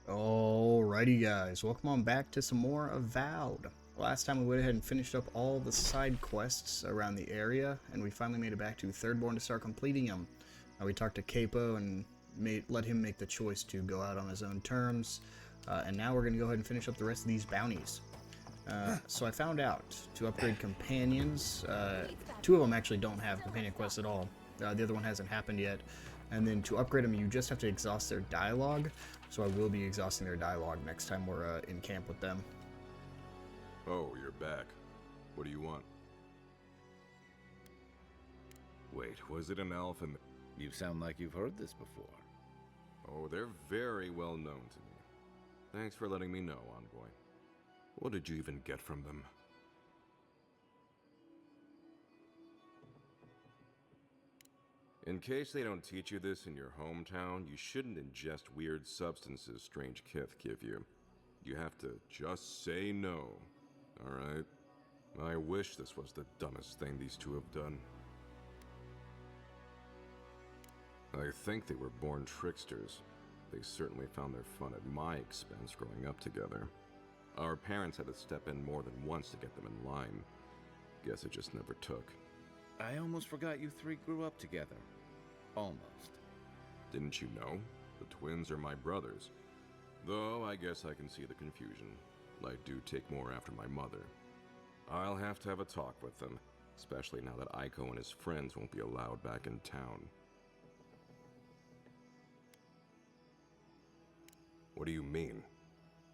Alrighty guys, welcome on back to some more Avowed. Last time we went ahead and finished up all the side quests around the area, and we finally made it back to Thirdborn to start completing them. We talked to Capo and let him make the choice to go out on his own terms, and now we're going to go ahead and finish up the rest of these bounties. So I found out to upgrade companions, two of them actually don't have companion quests at all. The other one hasn't happened yet. And then to upgrade them, you just have to exhaust their dialogue. So I will be exhausting their dialogue next time we're in camp with them. Oh, you're back. What do you want? Wait, was it an elf and... You sound like you've heard this before. Oh, they're very well known to me. Thanks for letting me know, Envoy. What did you even get from them? In case they don't teach you this in your hometown, you shouldn't ingest weird substances strange kith give you. You have to just say no, alright? I wish this was the dumbest thing these two have done. I think they were born tricksters. They certainly found their fun at my expense growing up together. Our parents had to step in more than once to get them in line. Guess it just never took. I almost forgot you three grew up together. Almost. Didn't you know? The twins are my brothers. Though I guess I can see the confusion. I do take more after my mother. I'll have to have a talk with them, especially now that Aiko and his friends won't be allowed back in town. What do you mean?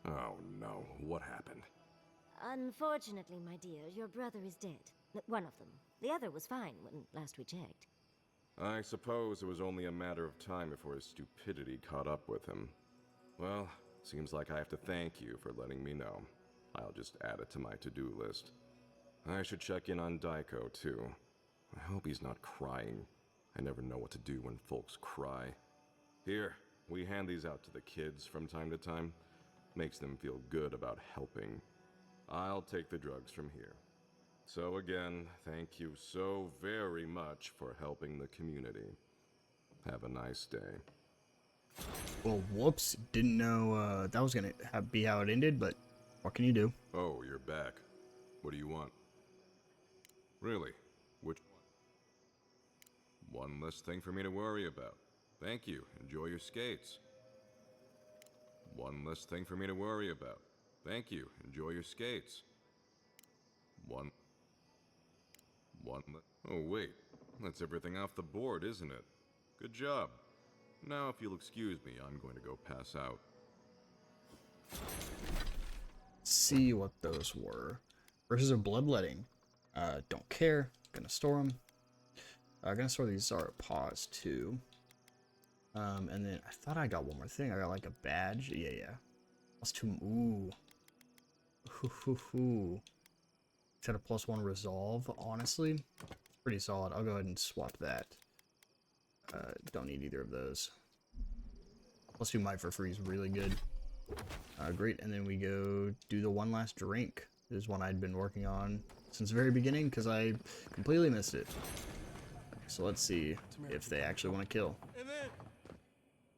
Oh no, what happened? Unfortunately, my dear, your brother is dead. One of them. The other was fine when last we checked. I suppose it was only a matter of time before his stupidity caught up with him. Well, seems like I have to thank you for letting me know. I'll just add it to my to-do list. I should check in on Daiko, too. I hope he's not crying. I never know what to do when folks cry. Here, we hand these out to the kids from time to time. Makes them feel good about helping. I'll take the drugs from here. So again, thank you so very much for helping the community. Have a nice day. Well, whoops, didn't know that was going to be how it ended, but what can you do? Oh, you're back. What do you want? Really? Which one? One less thing for me to worry about. Thank you. Enjoy your skates. One less thing for me to worry about. Thank you. Enjoy your skates. Oh, wait. That's everything off the board, isn't it? Good job. Now, if you'll excuse me, I'm going to go pass out. See what those were. Verses of bloodletting. Don't care. Gonna store them. Gonna store these are pause too. And then I thought I got one more thing. I got like a badge. Yeah. Plus 2. Ooh. Hoo. It's got a +1 resolve. Honestly, it's pretty solid. I'll go ahead and swap that. Don't need either of those. +2 might for free is really good. Great. And then we go do the one last drink. This is one I'd been working on since the very beginning because I completely missed it. So let's see if they actually want to kill.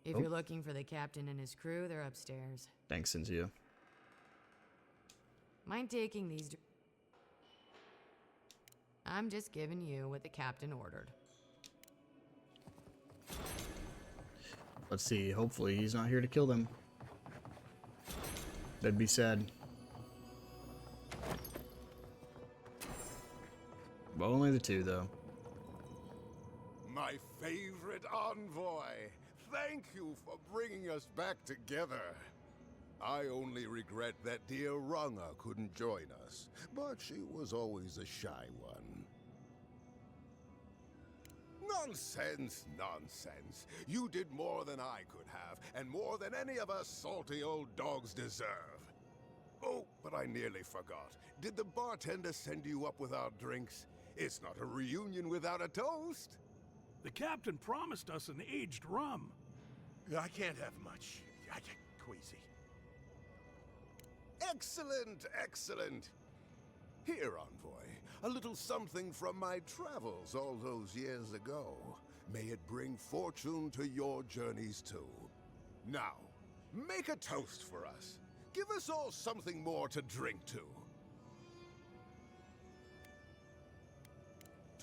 If you're looking for the captain and his crew, they're upstairs. Thanks, Cynthia. Mind taking these? I'm just giving you what the captain ordered. Let's see. Hopefully he's not here to kill them. That'd be sad. But only the two, though. My favorite envoy! Thank you for bringing us back together. I only regret that dear Runga couldn't join us, but she was always a shy one. Nonsense. You did more than I could have, and more than any of us salty old dogs deserve. Oh, but I nearly forgot. Did the bartender send you up with our drinks? It's not a reunion without a toast. The captain promised us an aged rum. I can't have much. I get queasy. Excellent. Here, envoy, a little something from my travels all those years ago. May it bring fortune to your journeys too. Now, make a toast for us. Give us all something more to drink to.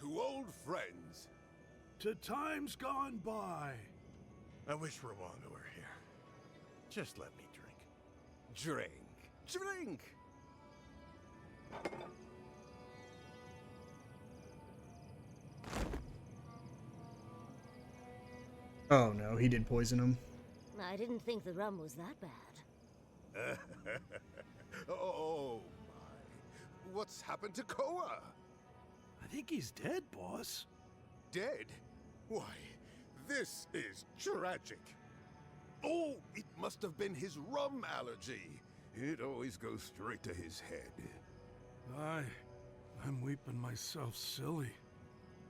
To old friends. To times gone by. I wish Rwanda were here. Just let me drink. Drink. Drink! Oh no, he did poison him. I didn't think the rum was that bad. Oh my. What's happened to Koa? I think he's dead, boss. Dead? Why, this is tragic. Oh, it must have been his rum allergy. It always goes straight to his head. I'm weeping myself silly.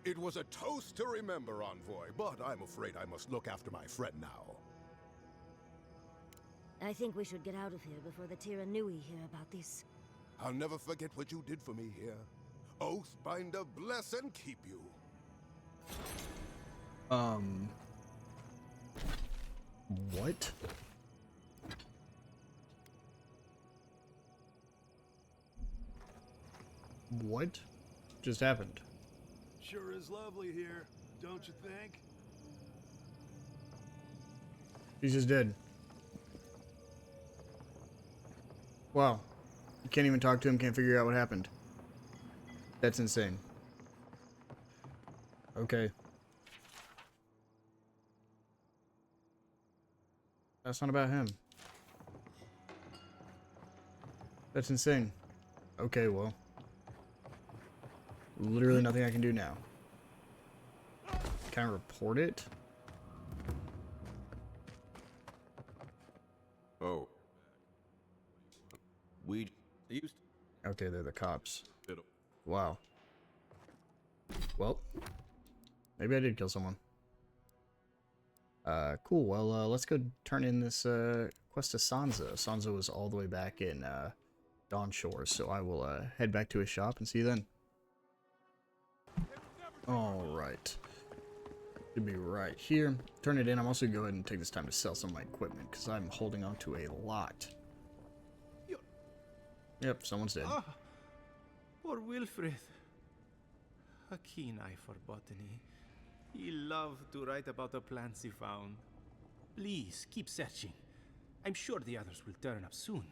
It was a toast to remember, Envoy, but I'm afraid I must look after my friend now. I think we should get out of here before the Tiranui hear about this. I'll never forget what you did for me here. Oathbinder bless and keep you. What? What just happened? Sure is lovely here, don't you think? He's just dead. Wow. You can't even talk to him, can't figure out what happened. That's insane. Okay. That's not about him. That's insane. Okay, well. Literally nothing I can do now. Can I report it? Oh. We used Okay, they're the cops. to... Wow. Well, maybe I did kill someone. Cool. Well, let's go turn in this quest to Sansa. Sansa was all the way back in Dawn Shore, so I will head back to his shop and see you then. Alright. Should be right here. Turn it in. I'm also going to go ahead and take this time to sell some of my equipment, because I'm holding on to a lot. Yep, someone's dead. Ah, poor Wilfred. A keen eye for botany. He loved to write about the plants he found. Please, keep searching. I'm sure the others will turn up soon.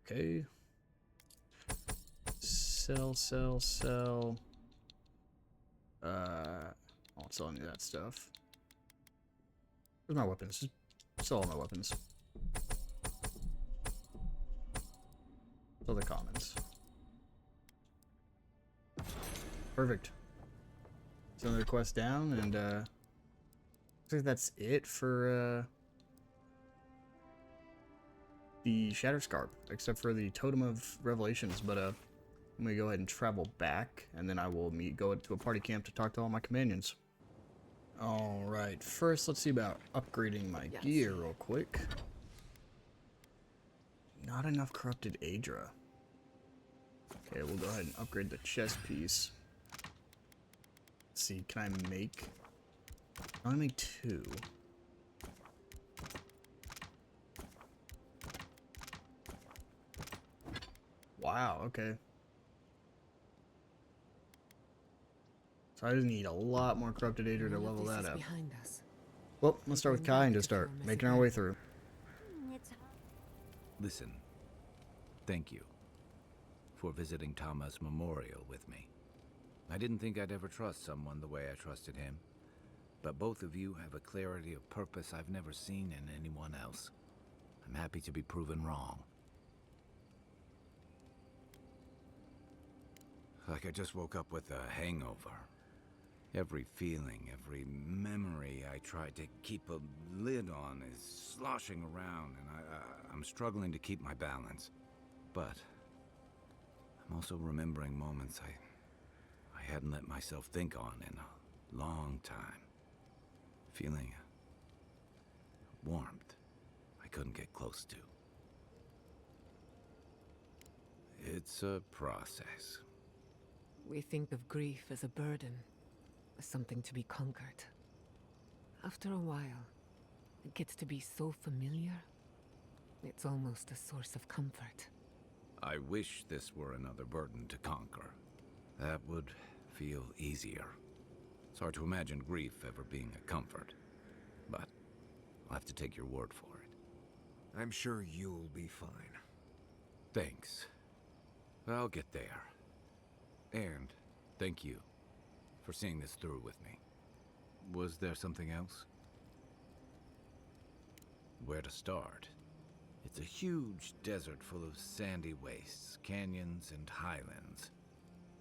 Okay. Sell, sell, sell. I won't sell any of that stuff. Where's my weapons? Just sell all my weapons. Sell the commons. Perfect. So another quest down, and I think that's it for the Shatterscarp, except for the Totem of Revelations. But I'm gonna go ahead and travel back, and then I will go to a party camp to talk to all my companions. Alright, first let's see about upgrading my gear real quick. Not enough corrupted Aedra. Okay, we'll go ahead and upgrade the chest piece. Let's see, can I make... I only make 2. Wow, okay. So I just need a lot more corrupted Aedra to level that up. Well, let's start with Kai and just start making our way through. Listen, thank you for visiting Tama's memorial with me. I didn't think I'd ever trust someone the way I trusted him, but both of you have a clarity of purpose I've never seen in anyone else. I'm happy to be proven wrong. Like I just woke up with a hangover. Every feeling, every memory I tried to keep a lid on is sloshing around, and I'm struggling to keep my balance. But I'm also remembering moments I hadn't let myself think on in a long time. Feeling a warmth I couldn't get close to. It's a process. We think of grief as a burden, something to be conquered. After a while, it gets to be so familiar, it's almost a source of comfort. I wish this were another burden to conquer. That would feel easier. It's hard to imagine grief ever being a comfort, but I'll have to take your word for it. I'm sure you'll be fine. Thanks. I'll get there. And thank you for seeing this through with me. Was there something else? Where to start? It's a huge desert full of sandy wastes, canyons, and highlands.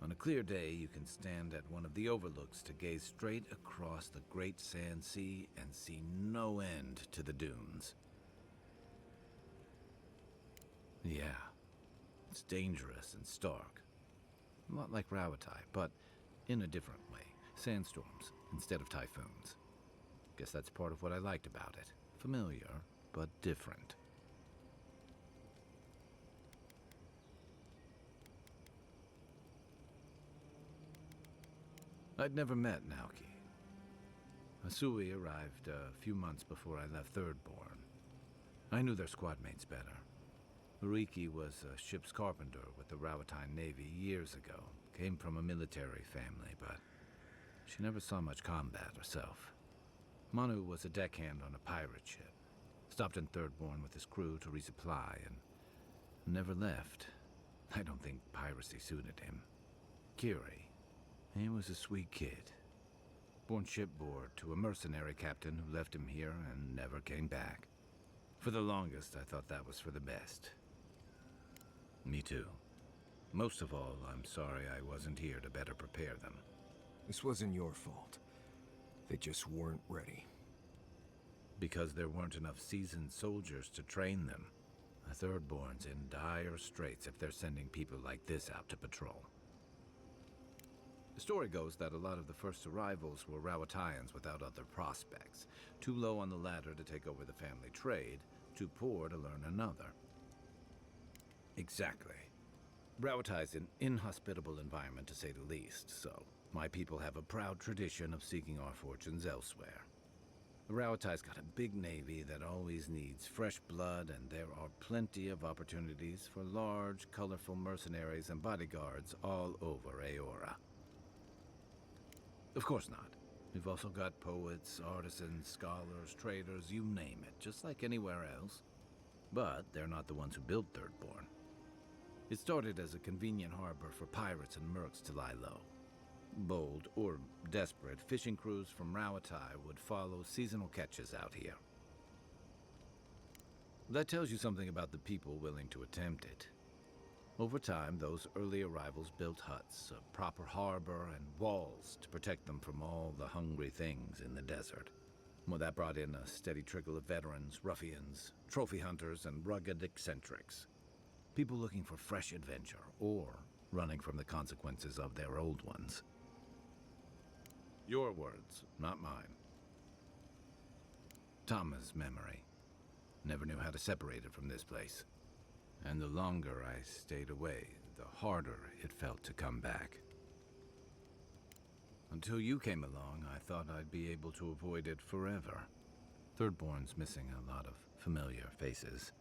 On a clear day, you can stand at one of the overlooks to gaze straight across the Great Sand Sea and see no end to the dunes. Yeah, it's dangerous and stark. A lot like Rawatai, but in a different way. Sandstorms instead of typhoons. Guess that's part of what I liked about it. Familiar, but different. I'd never met Naoki. Asui arrived a few months before I left Thirdborn. I knew their squad mates better. Uriki was a ship's carpenter with the Rawatai Navy years ago. Came from a military family, but she never saw much combat herself. Manu was a deckhand on a pirate ship. Stopped in Thirdborn with his crew to resupply and never left. I don't think piracy suited him. Kiri, he was a sweet kid. Born shipboard to a mercenary captain who left him here and never came back. For the longest, I thought that was for the best. Me too. Most of all, I'm sorry I wasn't here to better prepare them. This wasn't your fault. They just weren't ready. Because there weren't enough seasoned soldiers to train them. The Thirdborn's in dire straits if they're sending people like this out to patrol. The story goes that a lot of the first arrivals were Rawataians without other prospects. Too low on the ladder to take over the family trade, too poor to learn another. Exactly. Rawatai's an inhospitable environment to say the least, so my people have a proud tradition of seeking our fortunes elsewhere. The Rawatai's got a big navy that always needs fresh blood, and there are plenty of opportunities for large, colorful mercenaries and bodyguards all over Eora. Of course not. We've also got poets, artisans, scholars, traders, you name it, just like anywhere else. But they're not the ones who built Thirdborn. It started as a convenient harbor for pirates and mercs to lie low. Bold, or desperate, fishing crews from Rawatai would follow seasonal catches out here. That tells you something about the people willing to attempt it. Over time, those early arrivals built huts, a proper harbor, and walls to protect them from all the hungry things in the desert. Well, that brought in a steady trickle of veterans, ruffians, trophy hunters, and rugged eccentrics. People looking for fresh adventure, or running from the consequences of their old ones. Your words, not mine. Tama's memory. Never knew how to separate it from this place. And the longer I stayed away, the harder it felt to come back. Until you came along, I thought I'd be able to avoid it forever. Thirdborn's missing a lot of familiar faces.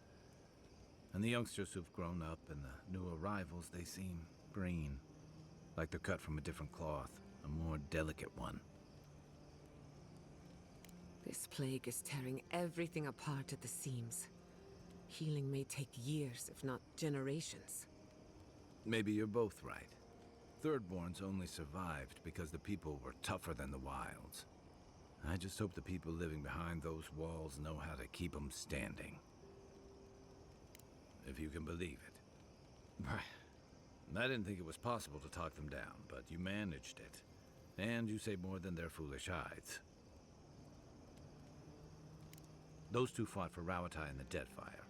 And the youngsters who've grown up and the new arrivals, they seem green. Like they're cut from a different cloth, a more delicate one. This plague is tearing everything apart at the seams. Healing may take years, if not generations. Maybe you're both right. Thirdborn's only survived because the people were tougher than the wilds. I just hope the people living behind those walls know how to keep them standing. If you can believe it. I didn't think it was possible to talk them down, but you managed it. And you say more than their foolish hides. Those two fought for Rawatai in the Deadfire.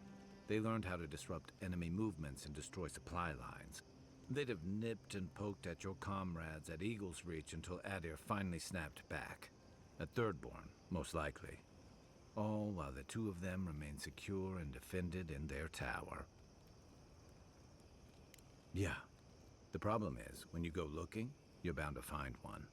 They learned how to disrupt enemy movements and destroy supply lines. They'd have nipped and poked at your comrades at Eagle's Reach until Adir finally snapped back. At Thirdborn, most likely. All while the two of them remained secure and defended in their tower. Yeah. The problem is, when you go looking, you're bound to find one.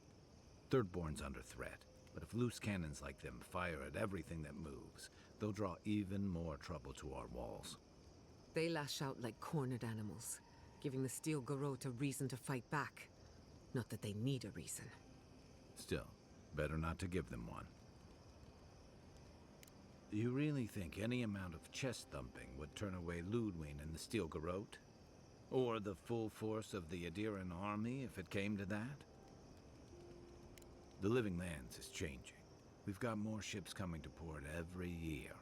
Thirdborn's under threat, but if loose cannons like them fire at everything that moves, they'll draw even more trouble to our walls. They lash out like cornered animals, giving the Steel Garrote a reason to fight back. Not that they need a reason. Still, better not to give them one. You really think any amount of chest thumping would turn away Ludwig and the Steel Garrote? Or the full force of the Adiran army if it came to that? The Living Lands is changing. We've got more ships coming to port every year.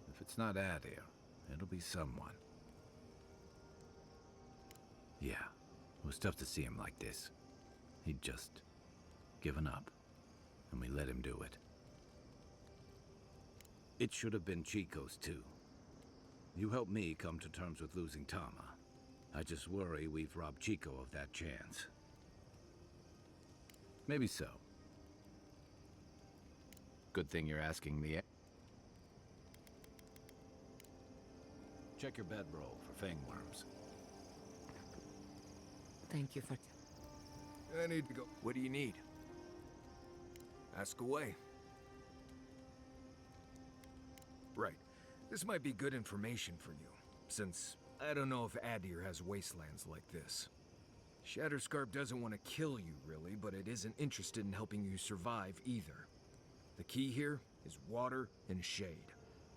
If it's not Adir, it'll be someone. Yeah, it was tough to see him like this. He'd just given up, and we let him do it. It should have been Chico's too. You helped me come to terms with losing Tama. I just worry we've robbed Chico of that chance. Maybe so. Good thing you're asking the... Check your bedroll for fangworms. Thank you for... I need to go. What do you need? Ask away. Right. This might be good information for you, since I don't know if Adir has wastelands like this. Shatterscarp doesn't want to kill you, really, but it isn't interested in helping you survive either. The key here is water and shade.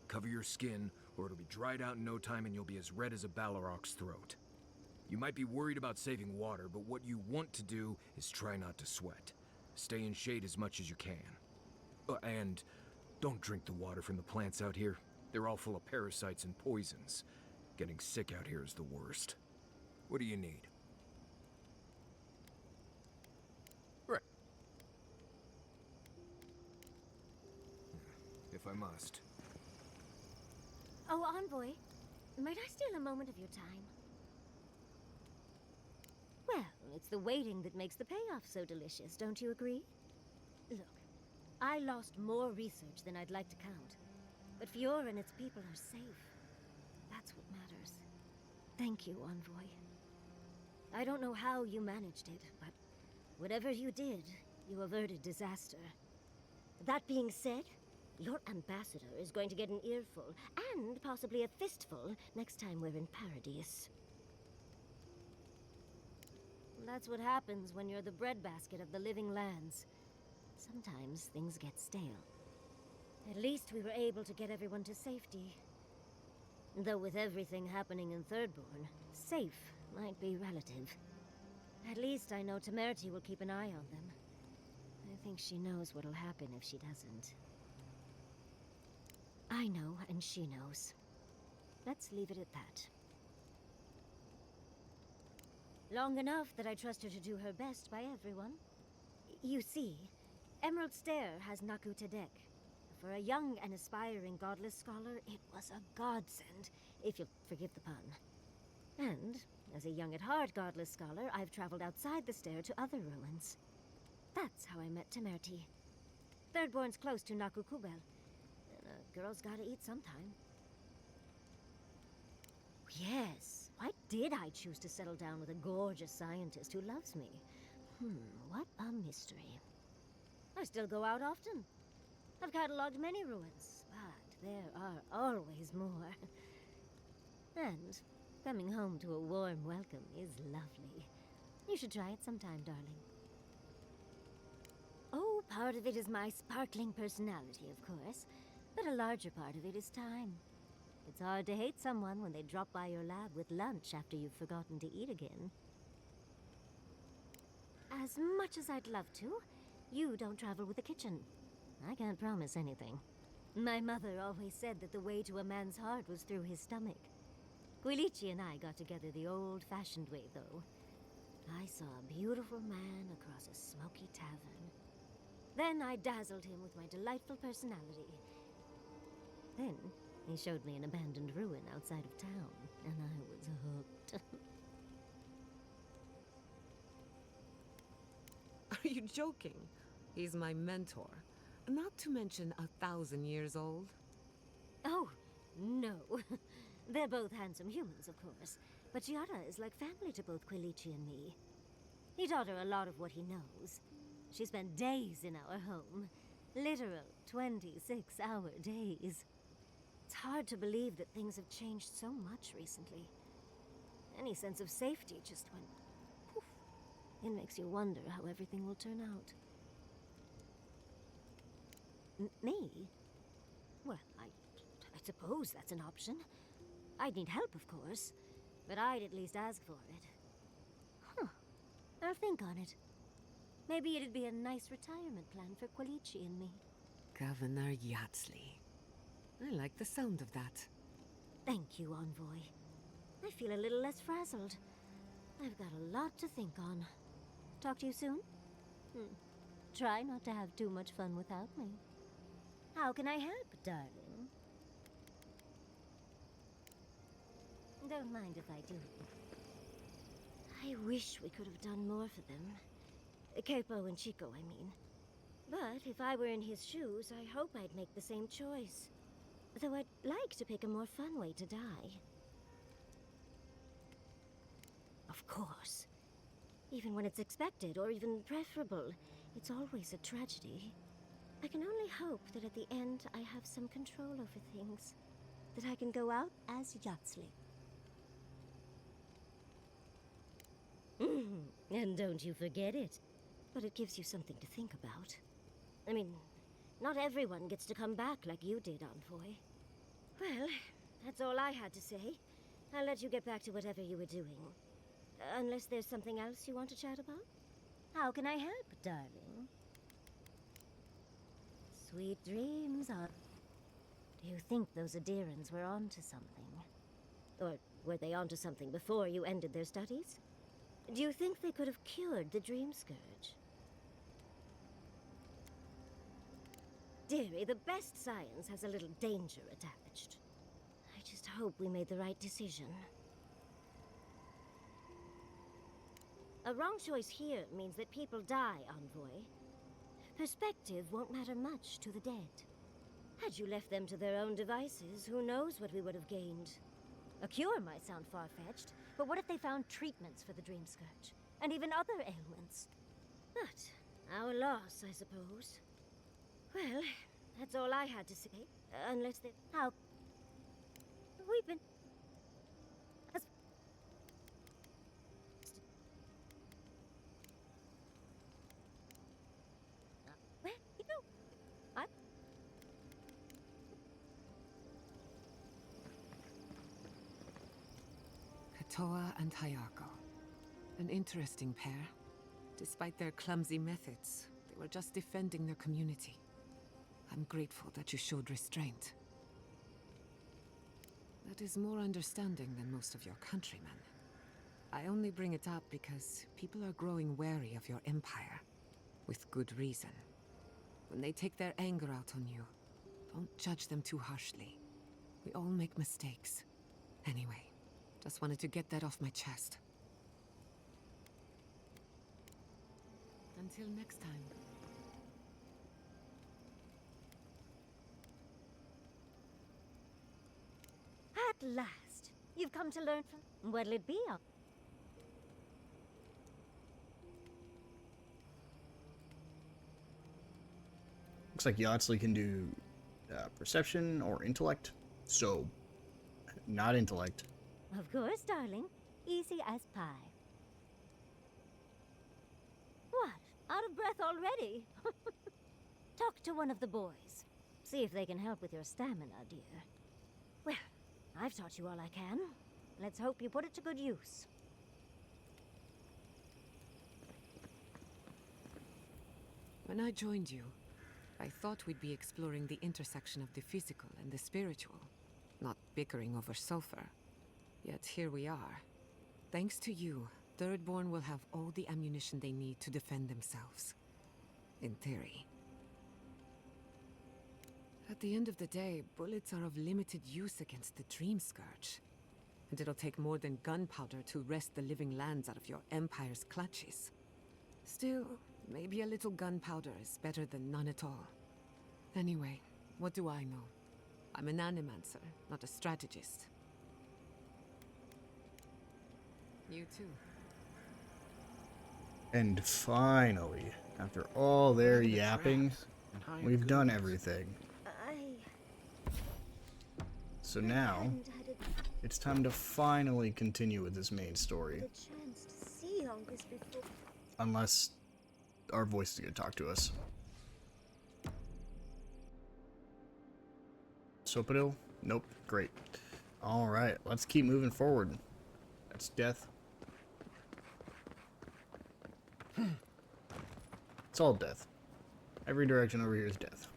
Cover your skin, or it'll be dried out in no time and you'll be as red as a Balrog's throat. You might be worried about saving water, but what you want to do is try not to sweat. Stay in shade as much as you can. And don't drink the water from the plants out here. They're all full of parasites and poisons. Getting sick out here is the worst. What do you need? Right. If I must. Oh, Envoy, might I steal a moment of your time? Well, it's the waiting that makes the payoff so delicious, don't you agree? Look, I lost more research than I'd like to count. But Fiora and its people are safe. That's what matters. Thank you, Envoy. I don't know how you managed it, but whatever you did, you averted disaster. That being said, your ambassador is going to get an earful, and possibly a fistful, next time we're in Paradise. That's what happens when you're the breadbasket of the Living Lands. Sometimes things get stale. At least we were able to get everyone to safety. Though with everything happening in Thirdborn, safe might be relative. At least I know Temerity will keep an eye on them. I think she knows what'll happen if she doesn't. I know, and she knows. Let's leave it at that. Long enough that I trust her to do her best by everyone. You see, Emerald Stair has Naku Tedek. For a young and aspiring godless scholar, it was a godsend, if you'll forgive the pun. And, as a young at heart godless scholar, I've traveled outside the stair to other ruins. That's how I met Temerity. Thirdborn's close to Naku Kubel. And a girl's gotta eat sometime. Yes, why did I choose to settle down with a gorgeous scientist who loves me? What a mystery. I still go out often. I've catalogued many ruins, but there are always more. And coming home to a warm welcome is lovely. You should try it sometime, darling. Oh, part of it is my sparkling personality, of course, but a larger part of it is time. It's hard to hate someone when they drop by your lab with lunch after you've forgotten to eat again. As much as I'd love to, you don't travel with a kitchen. I can't promise anything. My mother always said that the way to a man's heart was through his stomach. Quilici and I got together the old-fashioned way, though. I saw a beautiful man across a smoky tavern. Then I dazzled him with my delightful personality. Then he showed me an abandoned ruin outside of town, and I was hooked. Are you joking? He's my mentor. Not to mention 1,000 years old. Oh, no. They're both handsome humans, of course. But Giada is like family to both Quilici and me. He taught her a lot of what he knows. She spent days in our home. Literal 26-hour days. It's hard to believe that things have changed so much recently. Any sense of safety just went poof. It makes you wonder how everything will turn out. Me? Well, I suppose that's an option. I'd need help, of course, but I'd at least ask for it. Huh. I'll think on it. Maybe it'd be a nice retirement plan for Qualici and me. Governor Yatsley. I like the sound of that. Thank you, Envoy. I feel a little less frazzled. I've got a lot to think on. Talk to you soon? Try not to have too much fun without me. How can I help, darling? Don't mind if I do. I wish we could have done more for them. Capo and Chico, I mean. But if I were in his shoes, I hope I'd make the same choice. Though I'd like to pick a more fun way to die. Of course. Even when it's expected, or even preferable, it's always a tragedy. I can only hope that at the end I have some control over things. That I can go out as Yatsley. And don't you forget it. But it gives you something to think about. I mean, not everyone gets to come back like you did, Envoy. Well, that's all I had to say. I'll let you get back to whatever you were doing. Unless there's something else you want to chat about? How can I help, darling? Sweet dreams are... Do you think those Adirans were onto something? Or were they onto something before you ended their studies? Do you think they could have cured the Dream Scourge? Dearie, the best science has a little danger attached. I just hope we made the right decision. A wrong choice here means that people die, Envoy. Perspective won't matter much to the dead. Had you left them to their own devices, who knows what we would have gained? A cure might sound far-fetched, but what if they found treatments for the Dream Scourge? And even other ailments? But our loss, I suppose. Well, that's all I had to say. Unless they... How... We've been... Well, you know... Katoa and Hayako. An interesting pair. Despite their clumsy methods, they were just defending their community. I'm grateful that you showed restraint. That is more understanding than most of your countrymen. I only bring it up because people are growing wary of your empire. With good reason. When they take their anger out on you, don't judge them too harshly. We all make mistakes. Anyway, just wanted to get that off my chest. Until next time. At last, you've come to learn from... What'll it be? Looks like Yatsley can do perception or intellect. So, not intellect. Of course, darling. Easy as pie. What? Out of breath already? Talk to one of the boys. See if they can help with your stamina, dear. Well, I've taught you all I can. Let's hope you put it to good use. When I joined you, I thought we'd be exploring the intersection of the physical and the spiritual, not bickering over sulfur. Yet here we are. Thanks to you, Thirdborn will have all the ammunition they need to defend themselves. In theory. At the end of the day, bullets are of limited use against the Dream Scourge. And it'll take more than gunpowder to wrest the living lands out of your Empire's clutches. Still, maybe a little gunpowder is better than none at all. Anyway, what do I know? I'm an animancer, not a strategist. You too. And finally, After all their The yapping, traps and hired we've done goons. everything. So I now, hadn't had it's time to finally continue with this main story. a chance to see all this before. Unless our voice is going to talk to us. Sopadil? Nope. Great. Alright, let's keep moving forward. That's death. It's all death. Every direction over here is death.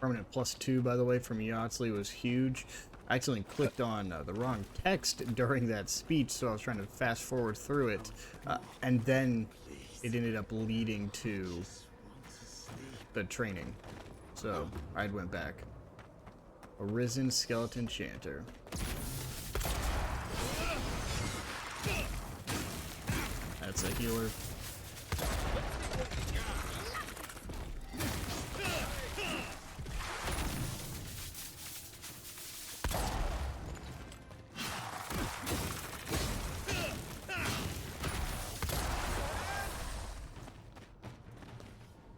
Permanent +2, by the way, from Yatsley was huge. I accidentally clicked on the wrong text during that speech, so I was trying to fast forward through it. And then it ended up leading to the training. So I went back. Arisen Skeleton Chanter. That's a healer.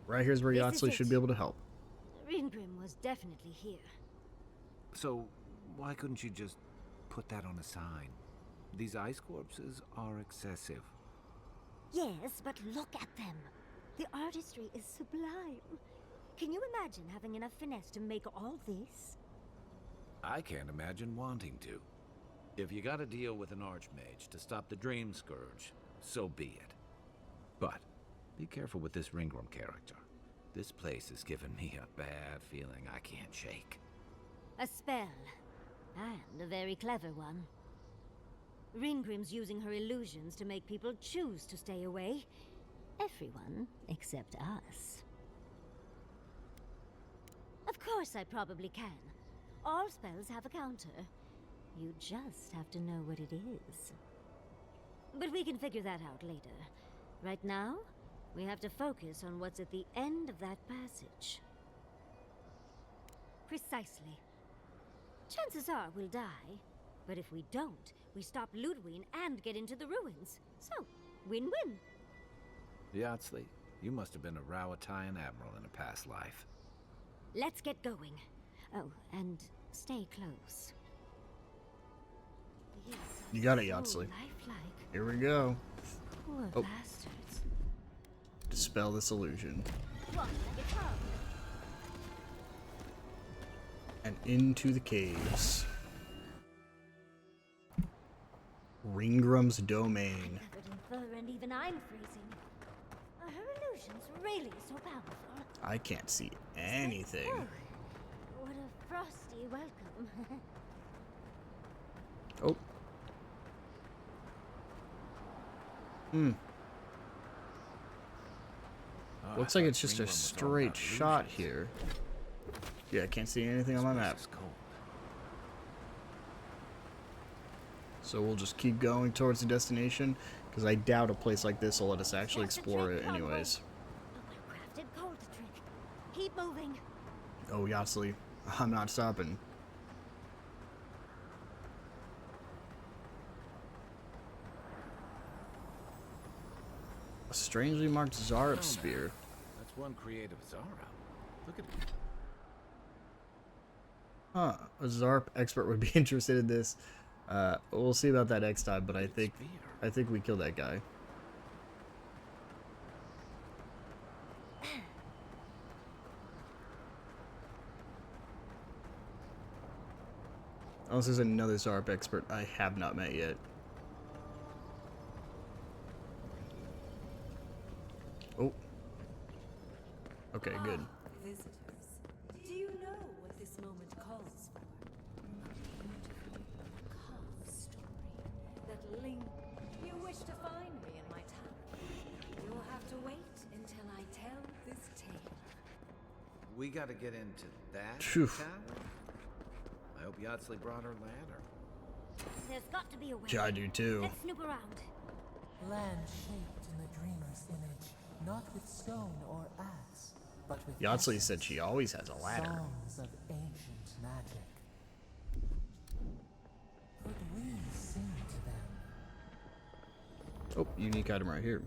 Right here's where This is Yatsley it. should be able to help. Ringrim was definitely here. So, why couldn't you just put that on a sign? These ice corpses are excessive. Yes, but look at them. The artistry is sublime. Can you imagine having enough finesse to make all this? I can't imagine wanting to. If you gotta deal with an archmage to stop the Dream Scourge, so be it. But be careful with this Ringram character. This place has given me a bad feeling I can't shake. A spell. And a very clever one. Ringrim's using her illusions to make people choose to stay away. Everyone except us. Of course I probably can. All spells have a counter. You just have to know what it is. But we can figure that out later. Right now, we have to focus on what's at the end of that passage. Precisely. Chances are we'll die, but if we don't, we stop Ludwig and get into the ruins. So, win-win. Yatsley, you must have been a Rawatayan admiral in a past life. Let's get going. Oh, and stay close. These You got are it, so Yatsley. lifelike. Here we go. Poor Oh. bastards. Dispel this illusion. Come on, like a tongue. And into the caves. Ringram's domain. Covered in fur and even I'm freezing. Are her illusions really so powerful? I can't see anything. Oh, what a frosty welcome. Oh. Oh, Looks I like thought it's just Ringworm a was all straight about shot illusions. here. Yeah, I can't see anything on my This map. place is cold. So we'll just keep going towards the destination, because I doubt a place like this will let us actually That's the explore trick, it Conway. anyways. A well-crafted cold trick. Keep moving. Oh, Yatsley, I'm not stopping. A strangely marked Zarp spear. That's one creative Zara. Look at it. Huh, a Zarp expert would be interested in this. We'll see about that next time, but I think we killed that guy. Unless there's another Zarp expert I have not met yet. Oh. Okay, good. Visitors, do you know what this moment calls for? A beautiful, calm story that link. You wish to find me in my tower. You'll have to wait until I tell this tale. We gotta get into that Phew. tower? I hope Yatsley brought her ladder. There's got to be a way. Yeah, I do too. Let's snoop around. Land shaped in the dreamer's image, not with stone or axe, but with Yatsley essence, said she always has a ladder. songs of ancient magic. Oh, unique item right here.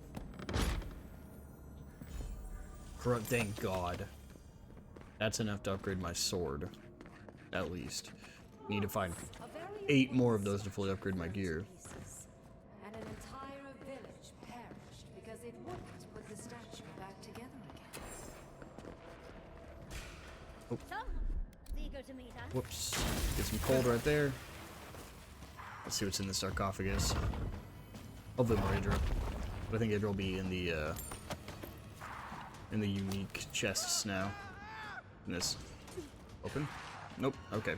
Thank God. That's enough to upgrade my sword. At least. Need to find 8 more of those to fully upgrade my gear. And an entire village perished because it wouldn't put the statue back together again. Eager to meet us. Whoops. Get some cold right there. Let's see what's in the sarcophagus. Hopefully more Idra. But I think Idra will be in the unique chests now. In this. Open? Nope. Okay.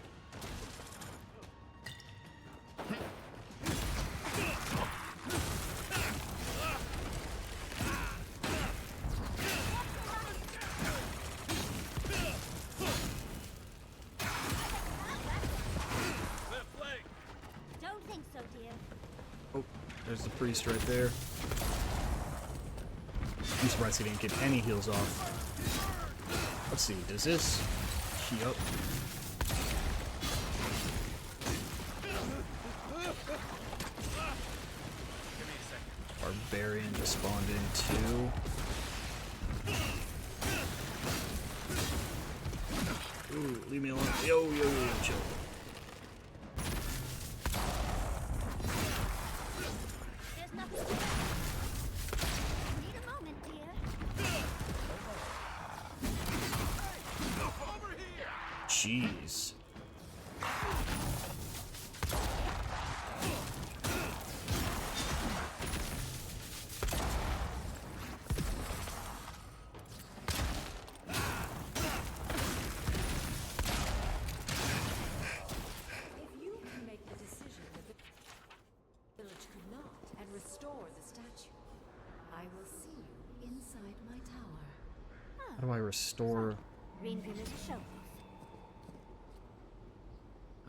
Don't think so, dear. Oh, there's the priest right there. I'm surprised he didn't get any heals off. Let's see, does this heat up? Barbarian just spawned in too. Ooh, leave me alone. Yo, chill. There's nothing to need a moment, dear. Jeez. How do I restore?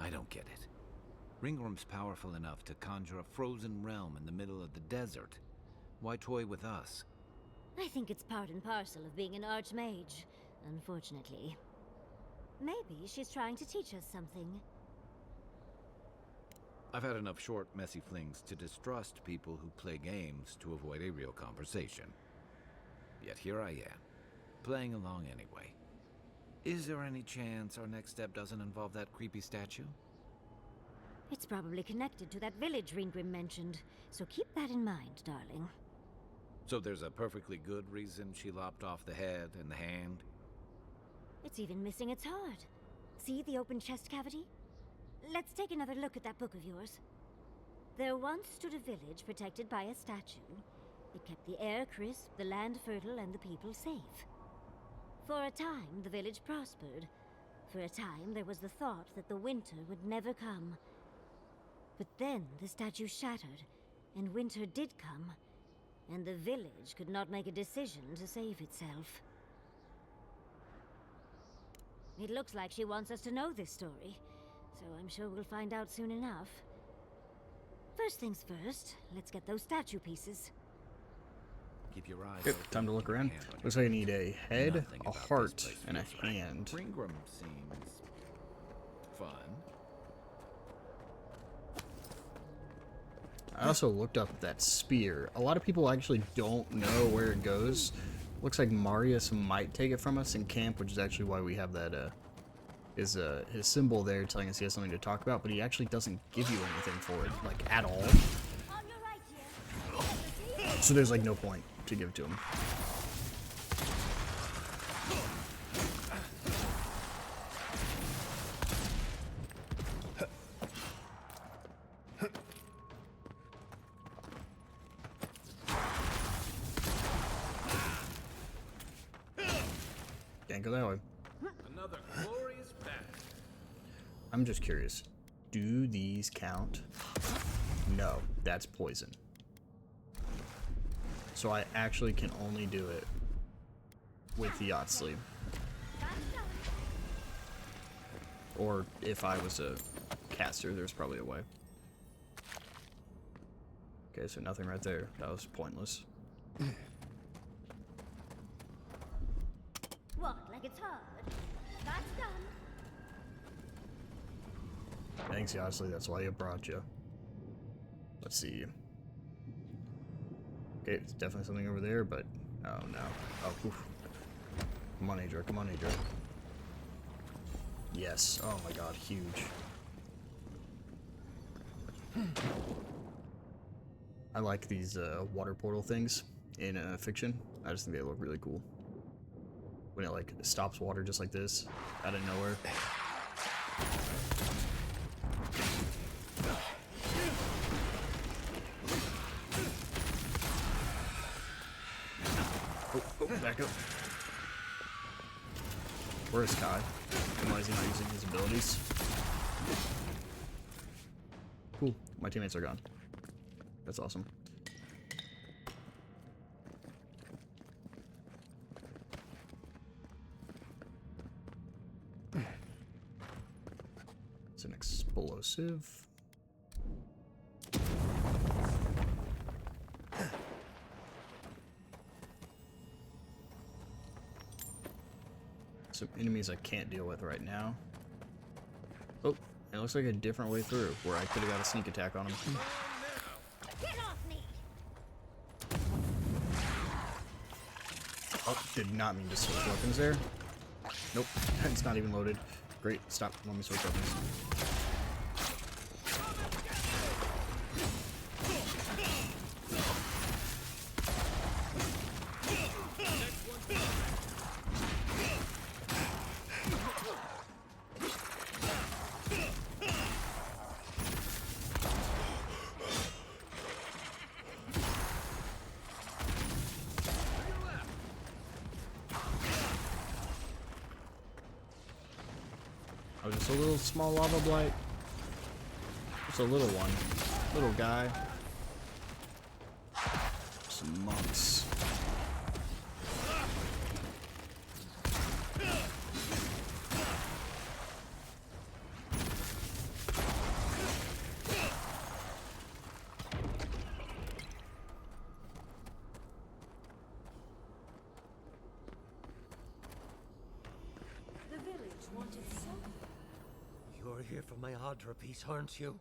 I don't get it. Ringworm's powerful enough to conjure a frozen realm in the middle of the desert. Why toy with us? I think it's part and parcel of being an archmage, unfortunately. Maybe she's trying to teach us something. I've had enough short, messy flings to distrust people who play games to avoid a real conversation. Yet here I am, playing along anyway. Is there any chance our next step doesn't involve that creepy statue? It's probably connected to that village Ringgrim mentioned, so keep that in mind, darling. So there's a perfectly good reason she lopped off the head and the hand? It's even missing its heart. See the open chest cavity? Let's take another look at that book of yours. There once stood a village protected by a statue. It kept the air crisp, the land fertile, and the people safe. For a time, the village prospered. For a time, there was the thought that the winter would never come. But then the statue shattered, and winter did come, and the village could not make a decision to save itself. It looks like she wants us to know this story, so I'm sure we'll find out soon enough. First things first, let's get those statue pieces. Keep your eyes Yep, time to look around. Looks like I need a head, Nothing a about heart, this place and a feels right. hand. Ringgrim seems fun. I also looked up that spear. A lot of people actually don't know where it goes. Looks like Marius might take it from us in camp, which is actually why we have that his symbol there telling us he has something to talk about, but he actually doesn't give you anything for it, like, at all. So there's like no point to give it to him. Can't go that way. Another glorious battle. I'm just curious. Do these count? No, that's poison. So I actually can only do it with the yacht sleeve. Or if I was a caster, there's probably a way. Okay, so nothing right there. That was pointless. What, like it's hard? That's done. Thanks, yacht sleeve. That's why I brought you. Let's see. Okay, it's definitely something over there, but oh no. Oh, oof. Come on, Adra. Come on, Adra. Yes. Oh my god, huge. I like these water portal things in fiction. I just think they look really cool. When it like stops water just like this, out of nowhere. Oh, back up. Where's Kai? Why is he not using his abilities? Cool. My teammates are gone. That's awesome. It's an explosive. Some enemies I can't deal with right now. Oh, it looks like a different way through where I could have got a sneak attack on him. Get off me! Oh, did not mean to switch weapons there. Nope, it's not even loaded. Great, stop. Let me switch weapons. Oh, just a little small lava blight. Just a little one. Little guy. Some monks. The village wanted some. You're here for my Adra piece, aren't you?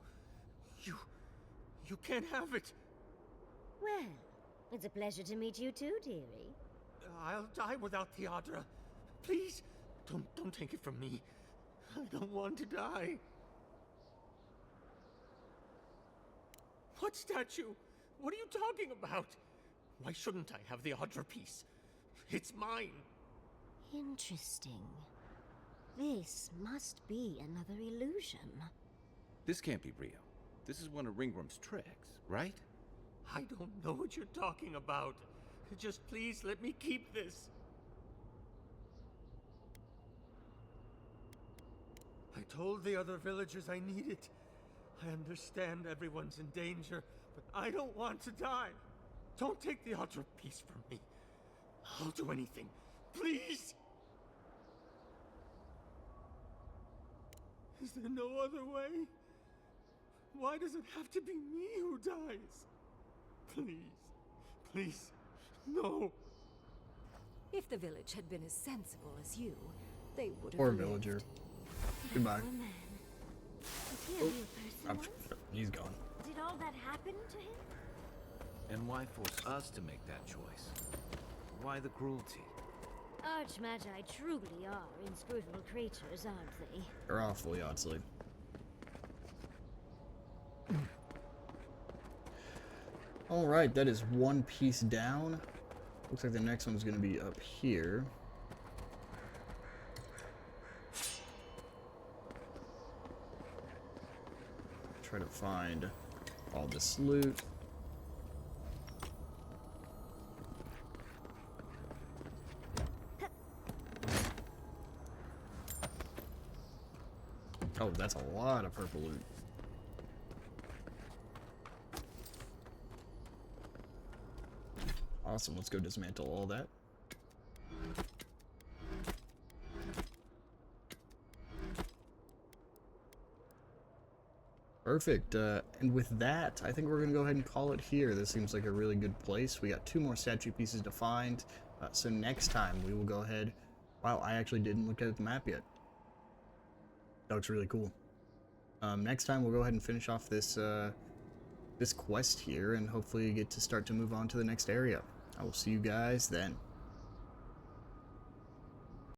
You can't have it. Well, it's a pleasure to meet you too, dearie. I'll die without the Adra. Please, don't take it from me. I don't want to die. What statue? What are you talking about? Why shouldn't I have the Adra piece? It's mine. Interesting. This must be another illusion. This can't be real. This is one of Ringworm's tricks, right? I don't know what you're talking about. Just please let me keep this. I told the other villagers I need it. I understand everyone's in danger, but I don't want to die. Don't take the Adra piece from me. I'll do anything. Please! Is there no other way? Why does it have to be me who dies? Please, please, no. If the village had been as sensible as you, they would have Poor lived. villager. Goodbye. Poor man. Is he a real person? He's gone. Did all that happen to him? And why force us to make that choice? Why the cruelty? Archmagi truly are inscrutable creatures, aren't they? They're awfully oddly. Alright, that is one piece down. Looks like the next one's gonna be up here. Try to find all this loot. Oh, that's a lot of purple loot. Awesome, let's go dismantle all that. Perfect, and with that, I think we're going to go ahead and call it here. This seems like a really good place. We got 2 more statue pieces to find, so next time we will go ahead... Wow, I actually didn't look at the map yet. That looks really cool. Next time we'll go ahead and finish off this this quest here and hopefully get to start to move on to the next area. I will see you guys then.